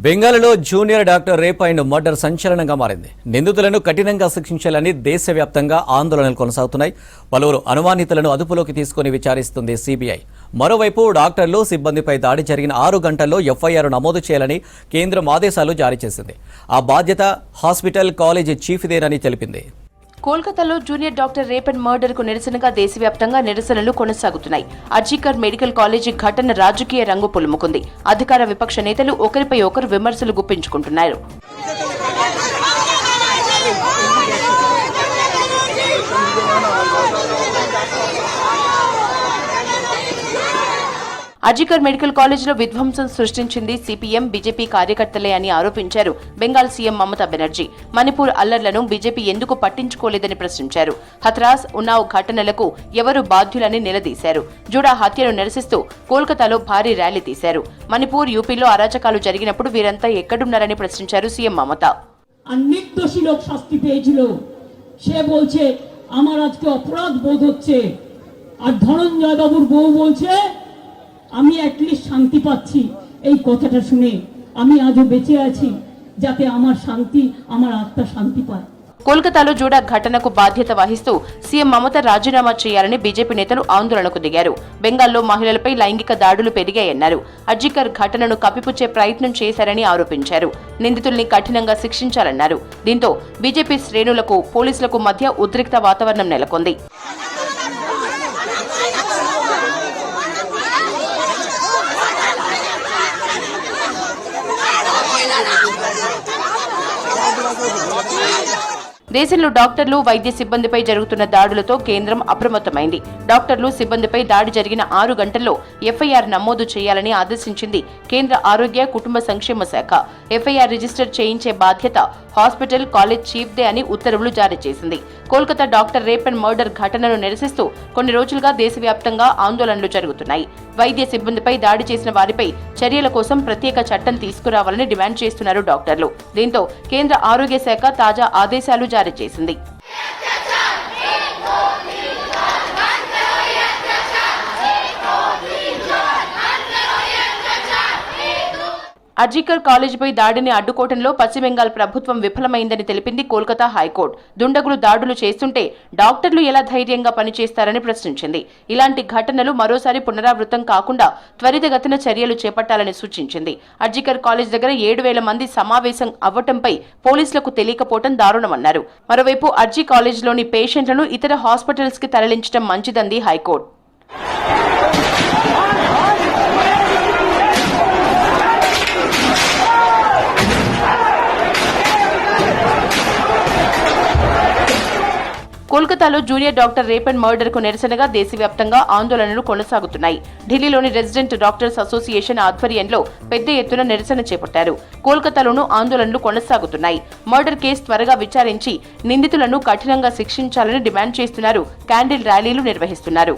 బెంగాల్లో junior doctor rape and murder సంచలనంగా మారింది. నిందితులను కఠినంగా శిక్షించాలని దేశవ్యాప్తంగా ఆందోళనలు కొనసాగుతున్నాయి. పలువురు అనుమానితులను అదుపులోకి తీసుకుని విచారిస్తుంది సిబిఐ. మరోవైపు డాక్టర్లు, సిబ్బందిపై దాడి జరిగిన 6 గంటల్లో ఎఫ్ఐఆర్ నమోదు చేయాలని కేంద్రం ఆదేశాలు జారీ చేసింది. ఆ బాధ్యత హాస్పిటల్, కాలేజీ చీఫ్దేనని తెలిపింది. కోల్కతాలో junior doctor rape and murder కు నిరసనగా దేశవ్యాప్తంగా నిరసనలు కొనసాగుతున్నాయి. అర్జీకర్ మెడికల్ కాలేజీ ఘటన రాజకీయ రంగు పులుముకుంది. అధికార విపక్ష నేతలు ఒకరిపై ఒకరు విమర్శలు గుప్పించుకుంటున్నారు. అర్జీకర్ మెడికల్ కాలేజీలో విధ్వంసం సృష్టించింది సిపిఎం, బీజేపీ కార్యకర్తలే అని ఆరోపించారు బెంగాల్ సీఎం మమతా బెనర్జీ. మణిపూర్ అల్లర్లను బీజేపీ ఎందుకు పట్టించుకోలేదని ప్రశ్నించారు. హథ్రాస్, ఉన్నావ్ ఘటనలకు ఎవరు బాధ్యులని నిలదీశారు. జూడా హత్యను నిరసిస్తూ కోల్కతాలో భారీ ర్యాలీ తీశారు. మణిపూర్, యూపీలో అరాచకాలు జరిగినప్పుడు వీరంతా ఎక్కడున్నారని ప్రశ్నించారు సీఎం మమతా. నిర్దోషী লোক শাস্তি পেয়েছিল, সে বলছে আমার আজকে অপরাধ বোধ হচ্ছে, আর ধনঞ্জয় বাবুর বউ বলছে আমি অ্যাটলিস্ট শান্তি পাচ্ছি। এই কথাটা শুনে আমি আজও বেঁচে আছি, যাতে আমার শান্তি, আমার আত্মা শান্তি পায়। కోల్కతాలో జూడా ఘటనకు బాధ్యత వహిస్తూ సీఎం మమత రాజీనామా చేయాలని బీజేపీ నేతలు ఆందోళనకు దిగారు. బెంగాల్లో మహిళలపై లైంగిక దాడులు పెరిగాయన్నారు. అర్జీకర్ ఘటనను కప్పిపుచ్చే ప్రయత్నం చేశారని ఆరోపించారు. నిందితుల్ని కఠినంగా శిక్షించాలన్నారు. దీంతో బీజేపీ శ్రేణులకు, పోలీసులకు మధ్య ఉద్రిక్త వాతావరణం నెలకొంది. దేశంలో డాక్టర్లు, వైద్య సిబ్బందిపై జరుగుతున్న దాడులతో కేంద్రం అప్రమత్తమైంది. డాక్టర్లు, సిబ్బందిపై దాడి జరిగిన 6 గంటల్లో ఎఫ్ఐఆర్ నమోదు చేయాలని ఆదేశించింది కేంద్ర ఆరోగ్య, కుటుంబ సంక్షేమ శాఖ. ఎఫ్ఐఆర్ రిజిస్టర్ చేయించే బాధ్యత హాస్పిటల్, కాలేజ్ చీఫ్దే అని ఉత్తర్వులు జారీ చేసింది. Kolkata doctor rape and murder ఘటనను నిరసిస్తూ కొన్ని రోజులుగా దేశవ్యాప్తంగా ఆందోళనలు జరుగుతున్నాయి. వైద్య సిబ్బందిపై దాడి చేసిన వారిపై చర్యల కోసం ప్రత్యేక చట్టం తీసుకురావాలని డిమాండ్ చేస్తున్నారు డాక్టర్లు. దీంతో కేంద్ర ఆరోగ్య శాఖ తాజా ఆదేశాలు జారీ చేసింది. అర్జీకర్ కాలేజీపై దాడిని అడ్డుకోవడంలో పశ్చిమ బెంగాల్ ప్రభుత్వం విఫలమైందని తెలిపింది కోల్కతా హైకోర్టు. దుండగులు దాడులు చేస్తుంటే డాక్టర్లు ఎలా ధైర్యంగా పనిచేస్తారని ప్రశ్నించింది. ఇలాంటి ఘటనలు మరోసారి పునరావృతం కాకుండా త్వరితగతిన చర్యలు చేపట్టాలని సూచించింది. అర్జీకర్ కాలేజ్ దగ్గర 7,000 మంది సమావేశం అవ్వటంపై పోలీసులకు తెలియకపోవడం దారుణమన్నారు. మరోవైపు అర్జీ కాలేజీలోని పేషెంట్లను ఇతర హాస్పిటల్స్ కి తరలించడం మంచిదంది హైకోర్టు. కోల్కతాలో junior doctor rape and murder కు నిరసనగా దేశవ్యాప్తంగా ఆందోళనలు కొనసాగుతున్నాయి. ఢిల్లీలోని రెసిడెంట్ డాక్టర్స్ అసోసియేషన్ ఆధ్వర్యంలో పెద్ద ఎత్తున నిరసన చేపట్టారు. కోల్కతాలోనూ ఆందోళనలు కొనసాగుతున్నాయి. మర్డర్ కేసు త్వరగా విచారించి నిందితులను కఠినంగా శిక్షించాలని డిమాండ్ చేస్తున్నారు. క్యాండిల్ ర్యాలీలు నిర్వహిస్తున్నారు.